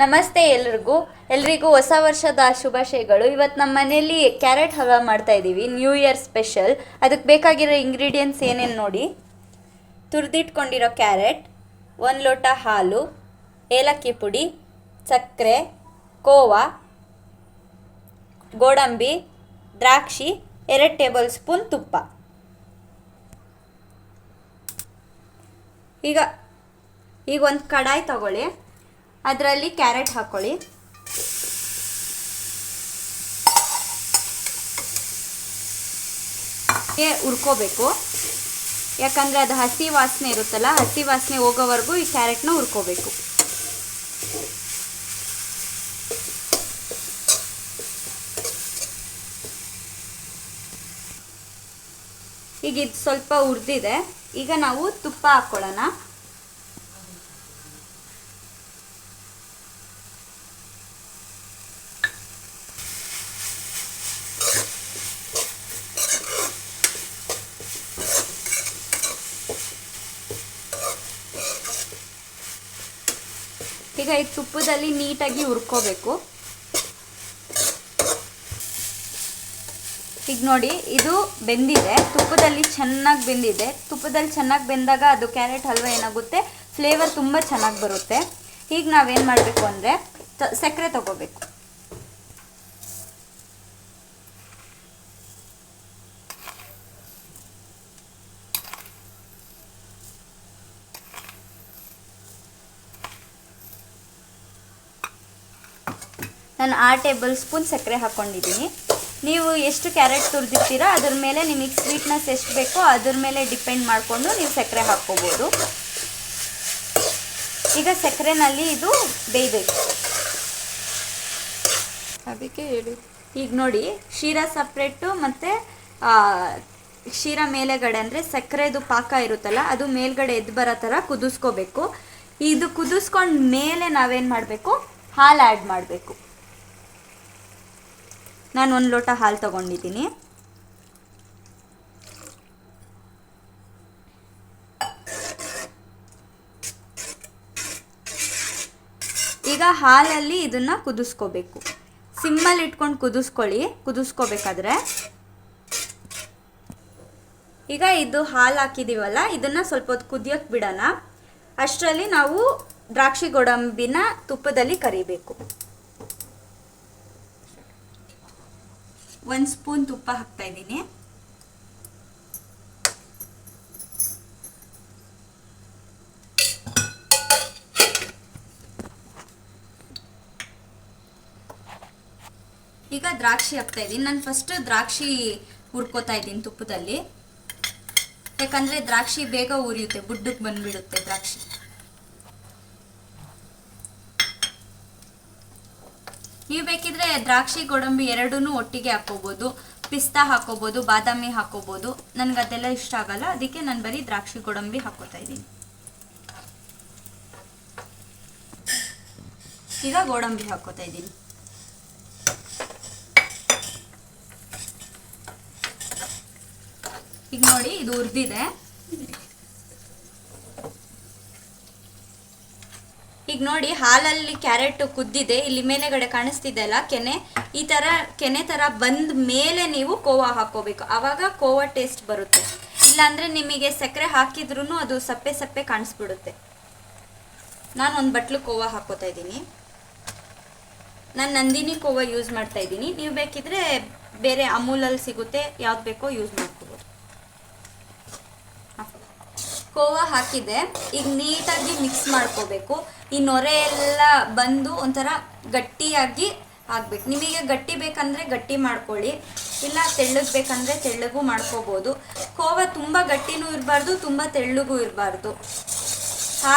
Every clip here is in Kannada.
ನಮಸ್ತೆ ಎಲ್ರಿಗೂ ಹೊಸ ವರ್ಷದ ಶುಭಾಶಯಗಳು. ಇವತ್ತು ನಮ್ಮ ಮನೆಯಲ್ಲಿ ಕ್ಯಾರೆಟ್ ಹಲ್ವಾ ಮಾಡ್ತಾ ಇದ್ದೀವಿ, ನ್ಯೂ ಇಯರ್ ಸ್ಪೆಷಲ್. ಅದಕ್ಕೆ ಬೇಕಾಗಿರೋ ಇಂಗ್ರೀಡಿಯೆಂಟ್ಸ್ ಏನೇನು ನೋಡಿ. ತುರಿದಿಟ್ಕೊಂಡಿರೋ ಕ್ಯಾರೆಟ್, 1 ಲೋಟ ಹಾಲು, ಏಲಕ್ಕಿ ಪುಡಿ, ಸಕ್ಕರೆ, ಕೋವಾ, ಗೋಡಂಬಿ, ದ್ರಾಕ್ಷಿ, 2 ಟೇಬಲ್ ಸ್ಪೂನ್ ತುಪ್ಪ. ಈಗ ಒಂದು ಕಡಾಯಿ ತಗೊಳ್ಳಿ, ಅದರಲ್ಲಿ ಕ್ಯಾರೆಟ್ ಹಾಕ್ಕೊಳ್ಳಿ. ಹುರ್ಕೋಬೇಕು, ಯಾಕಂದರೆ ಅದು ಹಸಿ ವಾಸನೆ ಇರುತ್ತಲ್ಲ, ಹಸಿ ವಾಸನೆ ಹೋಗೋವರೆಗೂ ಈ ಕ್ಯಾರೆಟ್ನ ಹುರ್ಕೋಬೇಕು. ಈಗ ಇದು ಸ್ವಲ್ಪ ಹುರಿದಿದೆ. ಈಗ ನಾವು ತುಪ್ಪ ಹಾಕ್ಕೊಳ್ಳೋಣ. ಈಗ ಈ ತುಪ್ಪದಲ್ಲಿ ನೀಟಾಗಿ ಹುರ್ಕೋಬೇಕು. ಈಗ ನೋಡಿ, ಇದು ಬೆಂದಿದೆ, ತುಪ್ಪದಲ್ಲಿ ಚೆನ್ನಾಗಿ ಬೆಂದಿದೆ. ತುಪ್ಪದಲ್ಲಿ ಚೆನ್ನಾಗಿ ಬೆಂದಾಗ ಅದು ಕ್ಯಾರೆಟ್ ಹಲ್ವಾ ಏನಾಗುತ್ತೆ, ಫ್ಲೇವರ್ ತುಂಬ ಚೆನ್ನಾಗಿ ಬರುತ್ತೆ. ಈಗ ನಾವೇನು ಮಾಡಬೇಕು ಅಂದರೆ ಸಕ್ಕರೆ ತಗೋಬೇಕು. ನಾನು 6 ಟೇಬಲ್ ಸ್ಪೂನ್ ಸಕ್ಕರೆ ಹಾಕ್ಕೊಂಡಿದ್ದೀನಿ. ನೀವು ಎಷ್ಟು ಕ್ಯಾರೆಟ್ ತುರಿದಿರ್ತೀರೋ ಅದ್ರ ಮೇಲೆ ನಿಮಗೆ ಸ್ವೀಟ್ನೆಸ್ ಎಷ್ಟು ಬೇಕೋ ಅದ್ರ ಮೇಲೆ ಡಿಪೆಂಡ್ ಮಾಡಿಕೊಂಡು ನೀವು ಸಕ್ಕರೆ ಹಾಕ್ಕೋಬೋದು. ಈಗ ಸಕ್ಕರೆನಲ್ಲಿ ಇದು ಬೇಯಬೇಕು. ಅದಕ್ಕೆ ಹೇಳಿ. ಈಗ ನೋಡಿ, ಶೀರಾ ಸಪ್ರೇಟು ಮತ್ತು ಶೀರಾ ಮೇಲೆಗಡೆ ಅಂದರೆ ಸಕ್ಕರೆದು ಪಾಕ ಇರುತ್ತಲ್ಲ, ಅದು ಮೇಲ್ಗಡೆ ಎದ್ದು ಬರೋ ಥರ ಕುದಿಸ್ಕೋಬೇಕು. ಇದು ಕುದಿಸ್ಕೊಂಡ ಮೇಲೆ ನಾವೇನು ಮಾಡಬೇಕು, ಹಾಲು ಆ್ಯಡ್ ಮಾಡಬೇಕು. ನಾನು 1 ಲೋಟ ಹಾಲು ತಗೊಂಡಿದ್ದೀನಿ. ಈಗ ಹಾಲಲ್ಲಿ ಇದನ್ನು ಕುದಿಸ್ಕೋಬೇಕು. ಸಿಮ್ಮಲ್ಲಿ ಇಟ್ಕೊಂಡು ಕುದಿಸ್ಕೋಬೇಕಾದ್ರೆ. ಈಗ ಇದು ಹಾಲು ಹಾಕಿದ್ದೀವಲ್ಲ, ಇದನ್ನು ಸ್ವಲ್ಪ ಹೊತ್ತು ಕುದಿಯೋಕ್ಕೆ ಬಿಡೋಣ. ಅಷ್ಟರಲ್ಲಿ ನಾವು ದ್ರಾಕ್ಷಿ ಗೋಡಂಬಿನ ತುಪ್ಪದಲ್ಲಿ ಕರಿಬೇಕು. 1 ಸ್ಪೂನ್ ತುಪ್ಪ ಹಾಕ್ತಾ ಇದ್ದೀನಿ. ಈಗ ದ್ರಾಕ್ಷಿ ಹಾಕ್ತಾ ಇದ್ದೀನಿ. ನಾನು ಫಸ್ಟ್ ದ್ರಾಕ್ಷಿ ಹುರ್ಕೋತಾ ಇದ್ದೀನಿ ತುಪ್ಪದಲ್ಲಿ, ಯಾಕಂದರೆ ದ್ರಾಕ್ಷಿ ಬೇಗ ಉರಿಯುತ್ತೆ, ಬುಡ್ಡಕ್ಕೆ ಬಂದುಬಿಡುತ್ತೆ ದ್ರಾಕ್ಷಿ. ನೀವು ಬೇಕಿದ್ರೆ ದ್ರಾಕ್ಷಿ ಗೋಡಂಬಿ ಎರಡೂ ಒಟ್ಟಿಗೆ ಹಾಕೋಬೋದು, ಪಿಸ್ತಾ ಹಾಕೋಬೋದು, ಬಾದಾಮಿ ಹಾಕೋಬೋದು. ನನಗೆ ಅದೆಲ್ಲ ಇಷ್ಟ ಆಗಲ್ಲ, ಅದಕ್ಕೆ ನಾನು ಬರೀ ದ್ರಾಕ್ಷಿ ಗೋಡಂಬಿ ಹಾಕೋತಾ ಇದ್ದೀನಿ. ಈಗ ಗೋಡಂಬಿ ಹಾಕೋತಾ ಇದ್ದೀನಿ. ಈಗ ನೋಡಿ, ಇದು ಹುರಿದಿದೆ. ಈಗ ನೋಡಿ, ಹಾಲಲ್ಲಿ ಕ್ಯಾರೆಟ್ ಕುದ್ದಿದೆ. ಇಲ್ಲಿ ಮೇಲೆಗಡೆ ಕಾಣಿಸ್ತಿದೆ ಅಲ್ಲ ಕೆನೆ, ಈ ಥರ ಕೆನೆ ಥರ ಬಂದ ಮೇಲೆ ನೀವು ಕೋವಾ ಹಾಕೋಬೇಕು. ಆವಾಗ ಕೋವಾ ಟೇಸ್ಟ್ ಬರುತ್ತೆ. ಇಲ್ಲಾಂದರೆ ನಿಮಗೆ ಸಕ್ಕರೆ ಹಾಕಿದ್ರೂ ಅದು ಸಪ್ಪೆ ಸಪ್ಪೆ ಕಾಣಿಸ್ಬಿಡುತ್ತೆ. ನಾನು 1 ಬಟ್ಲು ಕೋವಾ ಹಾಕೋತಾ ಇದ್ದೀನಿ. ನಾನು ನಂದಿನಿ ಕೋವಾ ಯೂಸ್ ಮಾಡ್ತಾ ಇದ್ದೀನಿ. ನೀವು ಬೇಕಿದ್ರೆ ಬೇರೆ ಅಮೂಲಲ್ಲಿ ಸಿಗುತ್ತೆ, ಯಾವ್ದು ಬೇಕೋ ಯೂಸ್ ಮಾಡ್ಕೋಬೋದು. ಕೋವಾ ಹಾಕಿದೆ. ಈಗ ನೀಟಾಗಿ ಮಿಕ್ಸ್ ಮಾಡ್ಕೋಬೇಕು. ಈ ನೊರೆ ಎಲ್ಲ ಬಂದು ಒಂಥರ ಗಟ್ಟಿಯಾಗಿ ಆಗಬೇಕು. ನಿಮಗೆ ಗಟ್ಟಿ ಬೇಕಂದರೆ ಗಟ್ಟಿ ಮಾಡ್ಕೊಳ್ಳಿ, ಇಲ್ಲ ತೆಳ್ಳಗೆ ಬೇಕಂದರೆ ತೆಳ್ಳಗೂ ಮಾಡ್ಕೋಬೋದು. ಕೋವಾ ತುಂಬ ಗಟ್ಟಿನೂ ಇರಬಾರ್ದು, ತುಂಬ ತೆಳ್ಳಗೂ ಇರಬಾರ್ದು.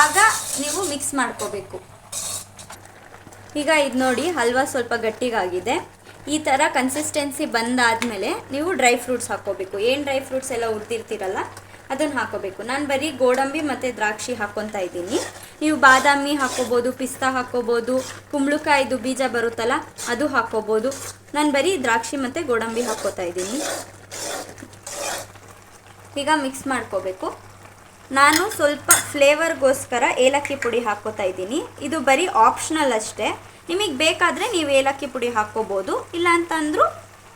ಆಗ ನೀವು ಮಿಕ್ಸ್ ಮಾಡ್ಕೋಬೇಕು. ಈಗ ಇದು ನೋಡಿ, ಹಲ್ವಾ ಸ್ವಲ್ಪ ಗಟ್ಟಿಗಾಗಿದೆ. ಈ ಥರ ಕನ್ಸಿಸ್ಟೆನ್ಸಿ ಬಂದಾದಮೇಲೆ ನೀವು ಡ್ರೈ ಫ್ರೂಟ್ಸ್ ಹಾಕ್ಕೋಬೇಕು. ಏನು ಡ್ರೈ ಫ್ರೂಟ್ಸ್ ಎಲ್ಲ ಹುರಿದಿರ್ತೀರಲ್ಲ ಅದನ್ನು ಹಾಕೋಬೇಕು. ನಾನು ಬರೀ ಗೋಡಂಬಿ ಮತ್ತು ದ್ರಾಕ್ಷಿ ಹಾಕ್ಕೊತಾ ಇದ್ದೀನಿ. ನೀವು ಬಾದಾಮಿ ಹಾಕ್ಕೋಬೋದು, ಪಿಸ್ತಾ ಹಾಕ್ಕೋಬೋದು, ಕುಂಬಳಕಾಯಿದು ಬೀಜ ಬರುತ್ತಲ್ಲ ಅದು ಹಾಕ್ಕೋಬೋದು. ನಾನು ಬರೀ ದ್ರಾಕ್ಷಿ ಮತ್ತು ಗೋಡಂಬಿ ಹಾಕ್ಕೋತಾ ಇದ್ದೀನಿ. ಈಗ ಮಿಕ್ಸ್ ಮಾಡ್ಕೋಬೇಕು. ನಾನು ಸ್ವಲ್ಪ ಫ್ಲೇವರ್ಗೋಸ್ಕರ ಏಲಕ್ಕಿ ಪುಡಿ ಹಾಕ್ಕೋತಾ ಇದ್ದೀನಿ. ಇದು ಬರೀ ಆಪ್ಷನಲ್ ಅಷ್ಟೇ. ನಿಮಗೆ ಬೇಕಾದರೆ ನೀವು ಏಲಕ್ಕಿ ಪುಡಿ ಹಾಕ್ಕೋಬೋದು, ಇಲ್ಲ ಅಂತಂದರೂ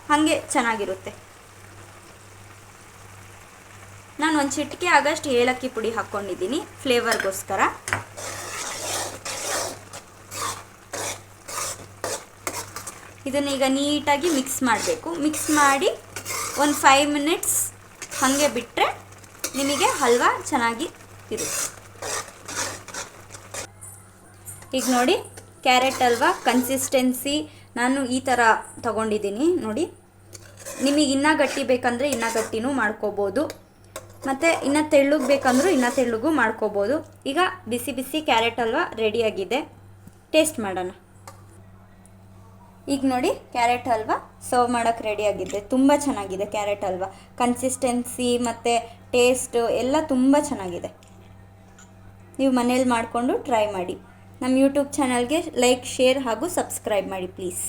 ಹಾಗೆ ಚೆನ್ನಾಗಿರುತ್ತೆ. ನಾನು ಒಂದು ಚಿಟಿಕೆ ಆಗಷ್ಟು ಏಲಕ್ಕಿ ಪುಡಿ ಹಾಕ್ಕೊಂಡಿದ್ದೀನಿ ಫ್ಲೇವರ್ಗೋಸ್ಕರ. ಇದನ್ನೀಗ ನೀಟಾಗಿ ಮಿಕ್ಸ್ ಮಾಡಬೇಕು. ಮಿಕ್ಸ್ ಮಾಡಿ ಒಂದು 5 ಮಿನಿಟ್ಸ್ ಹಾಗೆ ಬಿಟ್ಟರೆ ನಿಮಗೆ ಹಲ್ವಾ ಚೆನ್ನಾಗಿ ಇರುತ್ತೆ. ಈಗ ನೋಡಿ, ಕ್ಯಾರೆಟ್ ಹಲ್ವಾ ಕನ್ಸಿಸ್ಟೆನ್ಸಿ ನಾನು ಈ ಥರ ತಗೊಂಡಿದ್ದೀನಿ ನೋಡಿ. ನಿಮಗೆ ಇನ್ನೂ ಗಟ್ಟಿ ಬೇಕಂದರೆ ಇನ್ನೂ ಗಟ್ಟಿನೂ ಮಾಡ್ಕೋಬೋದು, ಮತ್ತು ಇನ್ನೂ ತೆಳ್ಳಗೆ ಬೇಕಂದ್ರೂ ಇನ್ನೂ ತೆಳ್ಳಗೂ ಮಾಡ್ಕೋಬೋದು. ಈಗ ಬಿಸಿ ಬಿಸಿ ಕ್ಯಾರೆಟ್ ಹಲ್ವಾ ರೆಡಿಯಾಗಿದೆ. ಟೇಸ್ಟ್ ಮಾಡೋಣ. ಈಗ ನೋಡಿ, ಕ್ಯಾರೆಟ್ ಹಲ್ವಾ ಸರ್ವ್ ಮಾಡೋಕ್ಕೆ ರೆಡಿಯಾಗಿದೆ. ತುಂಬ ಚೆನ್ನಾಗಿದೆ ಕ್ಯಾರೆಟ್ ಹಲ್ವಾ. ಕನ್ಸಿಸ್ಟೆನ್ಸಿ ಮತ್ತು ಟೇಸ್ಟು ಎಲ್ಲ ತುಂಬ ಚೆನ್ನಾಗಿದೆ. ನೀವು ಮನೇಲಿ ಮಾಡಿಕೊಂಡು ಟ್ರೈ ಮಾಡಿ. ನಮ್ಮ ಯೂಟ್ಯೂಬ್ ಚಾನಲ್ಗೆ ಲೈಕ್, ಶೇರ್ ಹಾಗೂ ಸಬ್ಸ್ಕ್ರೈಬ್ ಮಾಡಿ ಪ್ಲೀಸ್.